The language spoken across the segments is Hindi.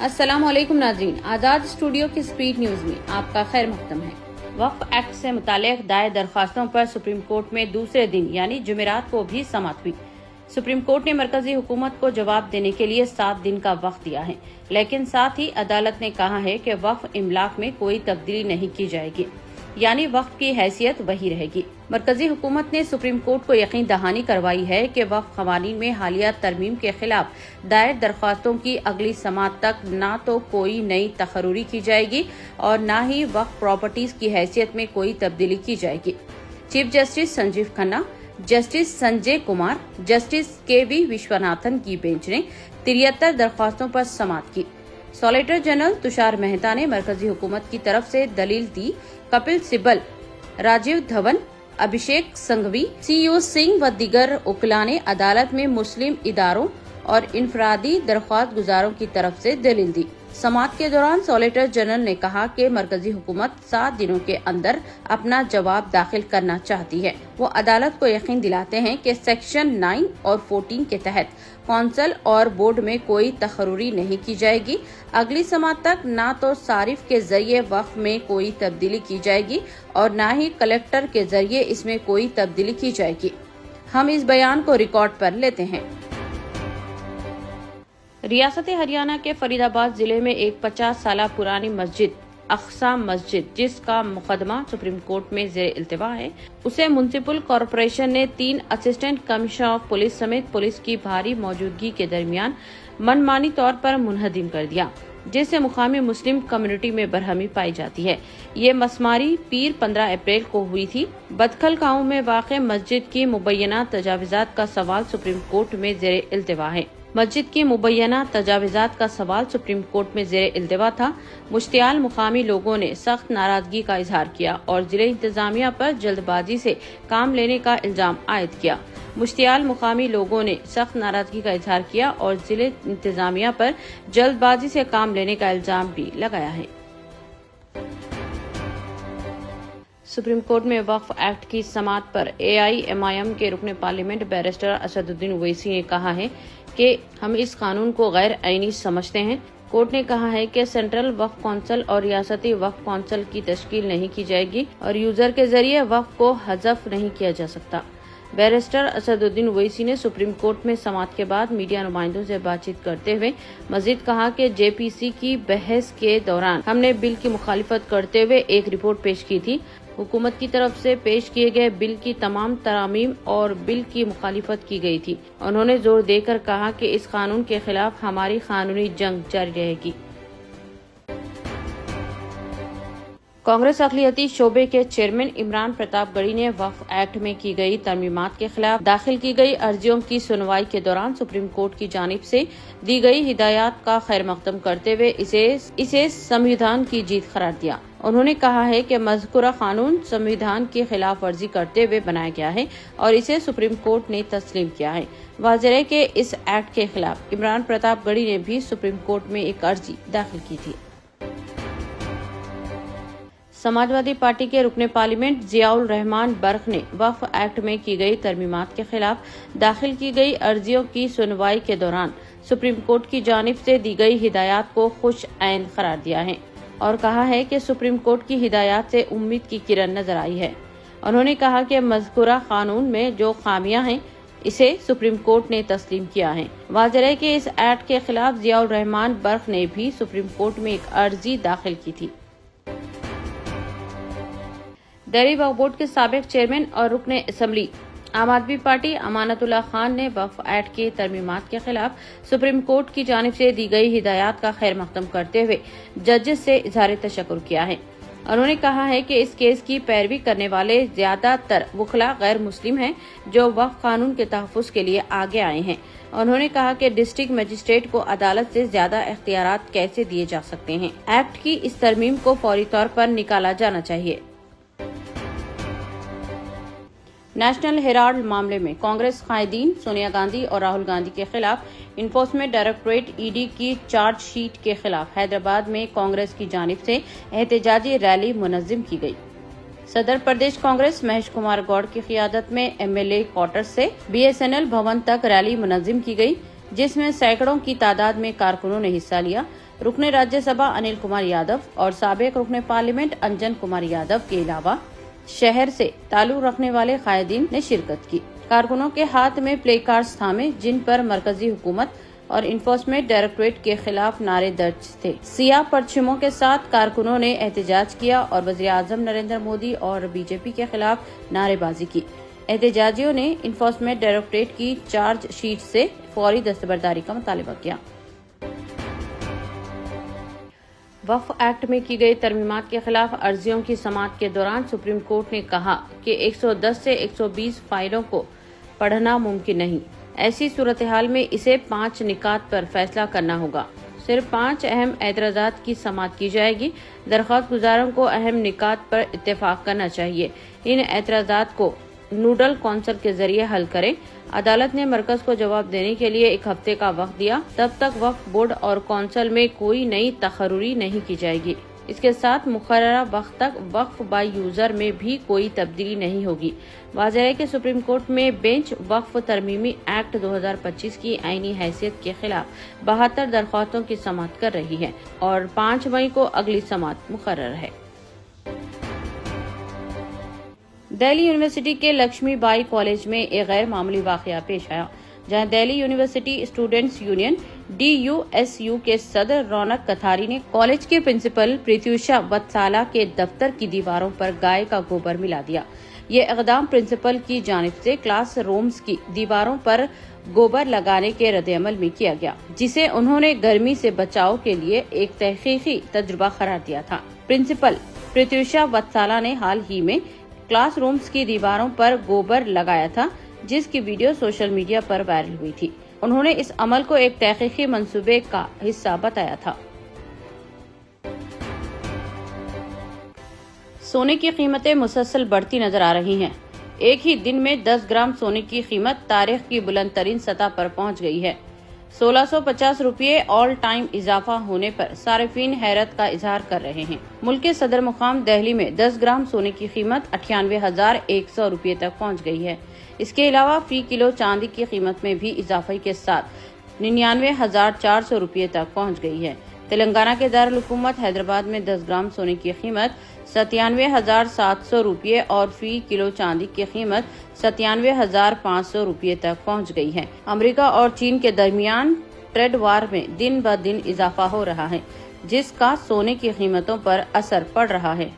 अस्सलाम वालेकुम नाज़रीन, आज़ाद स्टूडियो की स्पीड न्यूज में आपका खैर मक़दम है। वक्फ एक्ट से मुताल्लिक़ दायर दरख्वास्तों पर सुप्रीम कोर्ट में दूसरे दिन यानी जुमेरात को भी समाअत हुई। सुप्रीम कोर्ट ने मरकजी हुकूमत को जवाब देने के लिए 7 दिन का वक्त दिया है, लेकिन साथ ही अदालत ने कहा है कि वक्फ इमलाक में कोई तब्दीली नहीं की जाएगी, यानी वक्फ की हैसियत वही रहेगी। मरकजी हुकूमत ने सुप्रीम कोर्ट को यकीन दहानी करवाई है कि वक्फ क़वानीन में हालिया तरमीम के खिलाफ दायर दरख्वास्तों की अगली समाअत तक न तो कोई नई तकर्री की जाएगी और न ही वक्फ प्रॉपर्टीज की हैसियत में कोई तब्दीली की जाएगी। Chief justice Sanjiv Khanna, justice Sanjay Kumar, justice K V. Viswanathan की बेंच ने 73 दरख्वास्तों पर समाअत की। सॉलिसिटर जनरल तुषार मेहता ने मरकजी हुकूमत की तरफ से दलील दी। कपिल सिब्बल, राजीव धवन, अभिषेक संघवी, सीयू सिंह व दीगर वकीलान ने अदालत में मुस्लिम इदारों और इनफरादी दरख्वास्त गुजारों की तरफ से दलील दी। समाअत के दौरान सॉलिसिटर जनरल ने कहा कि मरकजी हुकूमत 7 दिनों के अंदर अपना जवाब दाखिल करना चाहती है। वो अदालत को यकीन दिलाते हैं कि सेक्शन 9 और 14 के तहत कौंसल और बोर्ड में कोई तकर्री नहीं की जाएगी। अगली समाअत तक न तो सारिफ के जरिए वक्फ में कोई तब्दीली की जाएगी और न ही कलेक्टर के जरिए इसमें कोई तब्दीली की जाएगी। हम इस बयान को रिकॉर्ड पर लेते हैं। रियासत हरियाणा के फरीदाबाद जिले में एक 50 साल पुरानी मस्जिद अक्सा मस्जिद, जिसका मुकदमा सुप्रीम कोर्ट में ज़ेर इल्तिवा है, उसे म्युनिसिपल कॉरपोरेशन ने 3 असिस्टेंट कमिश्नर ऑफ पुलिस समेत पुलिस की भारी मौजूदगी के दरमियान मनमानी तौर पर मुनहदिम कर दिया, जिससे मुकामी मुस्लिम कम्युनिटी में बरहमी पाई जाती है। ये मसमारी पीर 15 अप्रैल को हुई थी। बदखल गाँव में वाक़ मस्जिद की मुबैना तजाविज़ात का सवाल सुप्रीम कोर्ट में ज़ेर इल्तिवा है। मस्जिद की मुबैना तजाविज़ात का सवाल सुप्रीम कोर्ट में ज़ेर इल्तिवा था। मुश्तियाल मुकामी लोगों ने सख्त नाराजगी का इजहार किया और जिले इंतजामिया पर जल्दबाजी से काम लेने का इल्जाम आयद किया। मुश्तियाल मुकामी लोगों ने सख्त नाराजगी का इजहार किया और जिले इंतजामिया पर जल्दबाजी से काम लेने का इल्जाम भी लगाया है। सुप्रीम कोर्ट में वक्फ एक्ट की समाअत पर AIMIM के रुकन पार्लियामेंट बैरिस्टर असदुद्दीन ओवैसी ने कहा है कि हम इस कानून को गैर आईनी समझते हैं। कोर्ट ने कहा है कि सेंट्रल वक्फ कौंसिल और रियासती वक्फ कौंसिल की तश्कील नहीं की जाएगी और यूजर के जरिए वक्फ को हज़फ नहीं किया जा सकता। बैरिस्टर असदुद्दीन ओवैसी ने सुप्रीम कोर्ट में समाअत के बाद मीडिया नुमाइंदों से बातचीत करते हुए मजीद कहा कि JPC की बहस के दौरान हमने बिल की मुखालिफत करते हुए एक रिपोर्ट पेश की थी। हुकूमत की तरफ से पेश किए गए बिल की तमाम तरामीम और बिल की मुखालिफत की गई थी। उन्होंने जोर देकर कहा कि इस कानून के खिलाफ हमारी कानूनी जंग जारी रहेगी। कांग्रेस अक़लियती शोबे के चेयरमैन इमरान प्रताप गढ़ी ने वक्फ एक्ट में की गई तरमीमात के खिलाफ दाखिल की गई अर्जियों की सुनवाई के दौरान सुप्रीम कोर्ट की जानिब से दी गई हिदायत का खैर मकदम करते हुए इसे संविधान की जीत करार दिया। उन्होंने कहा है कि मज़कूरा कानून संविधान की खिलाफ वर्जी करते हुए बनाया गया है और इसे सुप्रीम कोर्ट ने तस्लीम किया है। वाज़ेह है कि इस एक्ट के खिलाफ इमरान प्रताप गढ़ी ने भी सुप्रीम कोर्ट में एक अर्जी दाखिल की थी। समाजवादी पार्टी के रुकने पार्लियामेंट जियाउल रहमान बर्क ने वक्फ एक्ट में की गई तरमीमात के खिलाफ दाखिल की गई अर्जियों की सुनवाई के दौरान सुप्रीम कोर्ट की जानिब से दी गई हिदायत को खुश ऐन करार दिया है और कहा है कि सुप्रीम कोर्ट की हिदायत से उम्मीद की किरण नजर आई है। उन्होंने कहा कि मज़कूरा कानून में जो खामियां हैं इसे सुप्रीम कोर्ट ने तस्लीम किया है। वाज़ेह है कि इस एक्ट के खिलाफ जियाउल रहमान बर्क ने भी सुप्रीम कोर्ट में एक अर्जी दाखिल की थी। दिल्ली वक्फ बोर्ड के साबिक चेयरमैन और रुकने असम्बली आम आदमी पार्टी अमानतुल्लाह खान ने वक्फ एक्ट की तरमीमात के खिलाफ सुप्रीम कोर्ट की जानिब से दी गई हिदायत का खैर मकदम करते हुए जजेस से इजहार तशक्कुर किया है। उन्होंने कहा है कि इस केस की पैरवी करने वाले ज्यादातर वकला गैर मुस्लिम हैं जो वक्फ कानून के तहफ़्फ़ुज़ के लिए आगे आए हैं। उन्होंने कहा कि डिस्ट्रिक्ट मजिस्ट्रेट को अदालत से ज्यादा इख्तियारात कैसे दिए जा सकते हैं। एक्ट की इस तरमीम को फौरी तौर पर निकाला जाना चाहिए। नेशनल हेराल्ड मामले में कांग्रेस कायदीन सोनिया गांधी और राहुल गांधी के खिलाफ इन्फोर्समेंट डायरेक्टरेट ED की चार्जशीट के खिलाफ हैदराबाद में कांग्रेस की जानिब से एहतजाजी रैली मुनज़्ज़म की गई। सदर प्रदेश कांग्रेस महेश कुमार गौड़ की क़ियादत में MLA क्वार्टर से BSNL भवन तक रैली मुनज़्ज़म की गई। जिसमें सैकड़ों की तादाद में कारकुनों ने हिस्सा लिया। रुकने राज्यसभा अनिल कुमार यादव और साबिक रुकने पार्लियामेंट अंजन कुमार यादव के अलावा शहर से ताल्लुक रखने वाले कायदीन ने शिरकत की। कारकुनों के हाथ में प्ले कार्ड्स थामे, जिन पर मरकजी हुकूमत और इन्फोर्समेंट डायरेक्टरेट के खिलाफ नारे दर्ज थे। सियाह परचमों के साथ कारकुनों ने एहतजाज किया और वज़ीर-ए-आज़म नरेंद्र मोदी और बीजेपी के खिलाफ नारेबाजी की। एहतजाजियों ने इन्फोर्समेंट डायरेक्टरेट की चार्ज शीट से फौरी दस्तबरदारी का मुतालबा किया। वक्फ एक्ट में की गई तरमीमात के खिलाफ अर्जियों की समाअत के दौरान सुप्रीम कोर्ट ने कहा कि 110 से 120 फाइलों को पढ़ना मुमकिन नहीं। ऐसी सूरत हाल में इसे 5 निकात पर फैसला करना होगा। सिर्फ 5 अहम एतराज़ात की समाअत की जाएगी। दरख्वास्त गुजारों को अहम निकात पर इत्तेफाक करना चाहिए। इन एतराज़ात को नूडल कौंसिल के जरिए हल करें। अदालत ने मरकज को जवाब देने के लिए 1 हफ्ते का वक्त दिया। तब तक वक्फ बोर्ड और कौंसिल में कोई नई तकर्रुरी नहीं की जाएगी। इसके साथ मुकर्ररा वक्त तक वक्फ बाय यूजर में भी कोई तब्दीली नहीं होगी। वाज़ेह है कि सुप्रीम कोर्ट में बेंच वक्फ तरमीमी एक्ट 2025 की आईनी हैसियत के खिलाफ 72 दरख्वास्तों की समाअत कर रही है और 5 मई को अगली समाअत मुकर्रर है। दिल्ली यूनिवर्सिटी के लक्ष्मी बाई कॉलेज में एक गैर मामूली वाकया पेश आया, जहां Delhi university students union DUSU के सदर रौनक कथारी ने कॉलेज के प्रिंसिपल प्रत्यूषा वत्साला के दफ्तर की दीवारों पर गाय का गोबर मिला दिया। ये इक़दाम प्रिंसिपल की जानिब से क्लास रूम्स की दीवारों पर गोबर लगाने के रद्द-ए-अमल में किया गया, जिसे उन्होंने गर्मी से बचाव के लिए एक तहकीकी तजुर्बा करार दिया था। प्रिंसिपल प्रत्यूषा वत्साला ने हाल ही में क्लासरूम्स की दीवारों पर गोबर लगाया था, जिसकी वीडियो सोशल मीडिया पर वायरल हुई थी। उन्होंने इस अमल को एक तहकीकी मंसूबे का हिस्सा बताया था। सोने की कीमतें मुसलसल बढ़ती नजर आ रही हैं। एक ही दिन में 10 ग्राम सोने की कीमत तारीख की बुलंद तरीन सतह पर पहुंच गई है। 1650 रुपये ऑल टाइम इजाफा होने पर सारिफीन हैरत का इजहार कर रहे हैं। मुल्क के सदर मुकाम दिल्ली में 10 ग्राम सोने की कीमत 98,100 रुपये तक पहुंच गई है। इसके अलावा फी किलो चांदी की कीमत में भी इजाफे के साथ 99,400 रुपये तक पहुंच गई है। तेलंगाना के दारुल हुकूमत हैदराबाद में 10 ग्राम सोने की कीमत 97,700 रुपये और फी किलो चांदी की कीमत 97,500 रुपये तक पहुंच गई है। अमेरिका और चीन के दरमियान ट्रेड वार में दिन ब दिन इजाफा हो रहा है, जिसका सोने की कीमतों पर असर पड़ रहा है।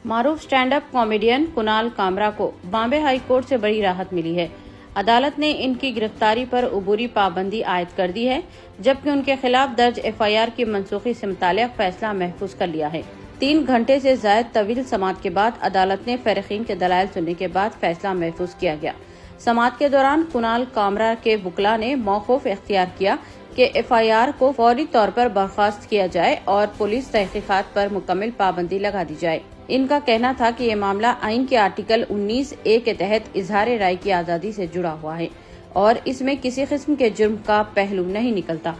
मारूफ stand up comedian Kunal Kamra को बॉम्बे हाई कोर्ट से बड़ी राहत मिली है। अदालत ने इनकी गिरफ्तारी पर उबूरी पाबंदी आयद कर दी है, जबकि उनके खिलाफ दर्ज FIR की मनसूखी से मुताल्लिक़ फैसला महफूज कर लिया है। 3 घंटे से जायद तवील समाअत के बाद अदालत ने फरीक़ीन के दलाइल सुनने के बाद फैसला महफूज किया गया। समाअत के दौरान कुणाल कामरा के वकील ने मौक़ूफ़ इख्तियार किया कि FIR को फौरी तौर पर बर्खास्त किया जाए और पुलिस तहकीकात पर मुकम्मल पाबंदी लगा दी जाए। इनका कहना था कि ये मामला आइन के आर्टिकल 19A के तहत इजहार राय की आज़ादी से जुड़ा हुआ है और इसमें किसी किस्म के जुर्म का पहलू नहीं निकलता।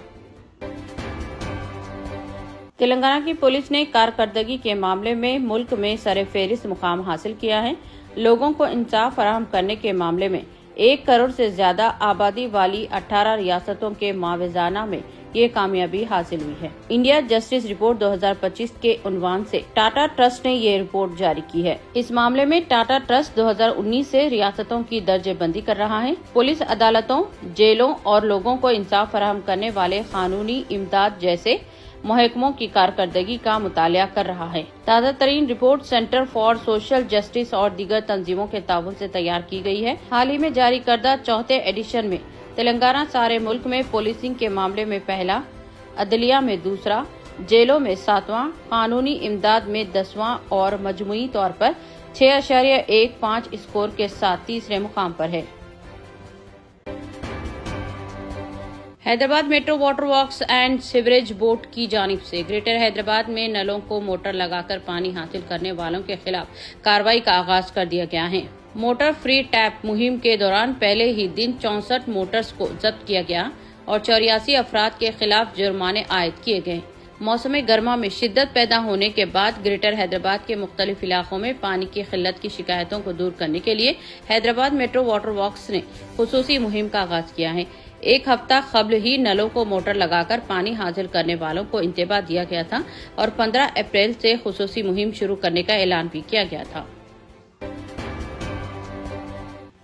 तेलंगाना की पुलिस ने कारकर्दगी के मामले में मुल्क में सर-ए-फ़हरिस्त मुकाम हासिल किया है। लोगों को इंसाफ फराहम करने के मामले में 1 करोड़ से ज्यादा आबादी वाली 18 रियासतों के मावज़ाना में ये कामयाबी हासिल हुई है। इंडिया जस्टिस रिपोर्ट 2025 के उन्वान से टाटा ट्रस्ट ने ये रिपोर्ट जारी की है। इस मामले में टाटा ट्रस्ट 2019 से रियासतों की दर्जेबंदी कर रहा है। पुलिस अदालतों, जेलों और लोगों को इंसाफ फराहम करने वाले कानूनी इमदाद जैसे महकमों की कारकर्दगी का मुतालिया कर रहा है। ताज़ा तरीन report centre for social justice और दीगर तंजीमों के ताउन से तैयार की गई है। हाल ही में जारी करदा 4थे एडिशन में तेलंगाना सारे मुल्क में पुलिसिंग के मामले में पहला, अदलिया में दूसरा, जेलों में 7वां, कानूनी इमदाद में 10वां और मजमूई तौर पर 6.15 स्कोर के साथ तीसरे मुकाम पर है। Hyderabad metro water works and sewerage board की जानिब से ग्रेटर हैदराबाद में नलों को मोटर लगाकर पानी हासिल करने वालों के खिलाफ कार्रवाई का आगाज कर दिया गया है। मोटर फ्री टैप मुहिम के दौरान पहले ही दिन 64 मोटर्स को जब्त किया गया और 84 अफराद के खिलाफ जुर्माने आयद किए गए। मौसम गर्मा में शिद्दत पैदा होने के बाद ग्रेटर हैदराबाद के मुख्तलिफ इलाकों में पानी की किल्लत की शिकायतों को दूर करने के लिए हैदराबाद मेट्रो वाटर वर्क्स ने खुसूसी मुहिम का आगाज किया है। एक हफ्ता कबल ही नलों को मोटर लगाकर पानी हासिल करने वालों को इंतबाह दिया गया था और 15 अप्रैल से खुसूसी मुहिम शुरू करने का ऐलान भी किया गया था।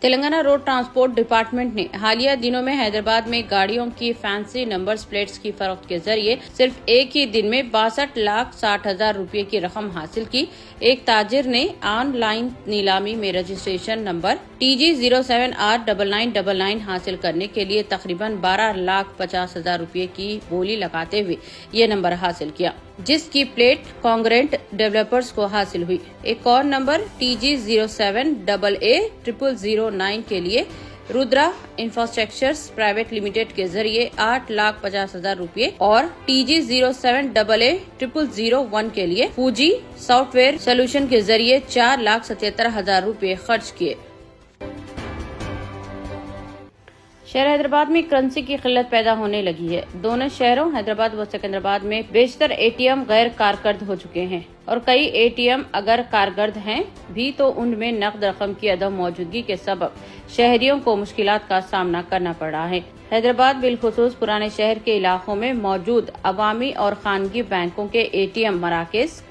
तेलंगाना रोड ट्रांसपोर्ट डिपार्टमेंट ने हालिया दिनों में हैदराबाद में गाड़ियों की फैंसी नंबर प्लेट्स की फरोख्त के जरिए सिर्फ एक ही दिन में 62,60,000 रुपए की रकम हासिल की। एक ताजिर ने ऑनलाइन नीलामी में रजिस्ट्रेशन नंबर TG07R9999 हासिल करने के लिए तकरीबन 12,50,000 रुपए की बोली लगाते हुए ये नंबर हासिल किया, जिसकी प्लेट कांग्रेंट डेवलपर्स को हासिल हुई। एक और नंबर TG07AA0009 के लिए रुद्रा इंफ्रास्ट्रक्चर्स प्राइवेट लिमिटेड के जरिए 8,50,000 रुपए और TG07AA0001 के लिए फूजी सॉफ्टवेयर सोल्यूशन के जरिए 4,77,000 रुपए खर्च किए। शहर हैदराबाद में करेंसी की किल्लत पैदा होने लगी है। दोनों शहरों हैदराबाद व सिकंदराबाद में बेशतर एटीएम गैर कारकर्द हो चुके हैं और कई एटीएम अगर कारकर्द हैं भी तो उनमें नकद रकम की अदम मौजूदगी के सबब शहरियों को मुश्किलात का सामना करना पड़ रहा है। हैदराबाद बिलखुसूस पुराने शहर के इलाकों में मौजूद अवामी और खानगी बैंकों के एटीएम मराकज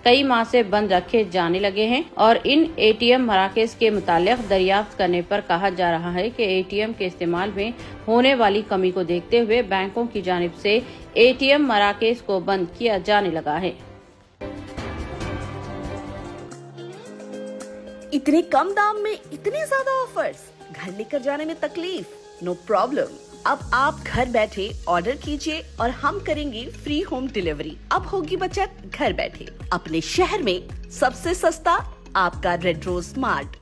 कई माह से बंद रखे जाने लगे हैं और इन एटीएम मराकज के मुतालिक दरियाफ्त करने पर कहा जा रहा है कि एटीएम के इस्तेमाल में होने वाली कमी को देखते हुए बैंकों की जानिब से एटीएम मराकज को बंद किया जाने लगा है। इतने कम दाम में इतने ज्यादा ऑफर्स, घर लेकर जाने में तकलीफ? नो प्रॉब्लम, अब आप घर बैठे ऑर्डर कीजिए और हम करेंगे फ्री होम डिलीवरी। अब होगी बचत घर बैठे। अपने शहर में सबसे सस्ता आपका रेड रोज स्मार्ट।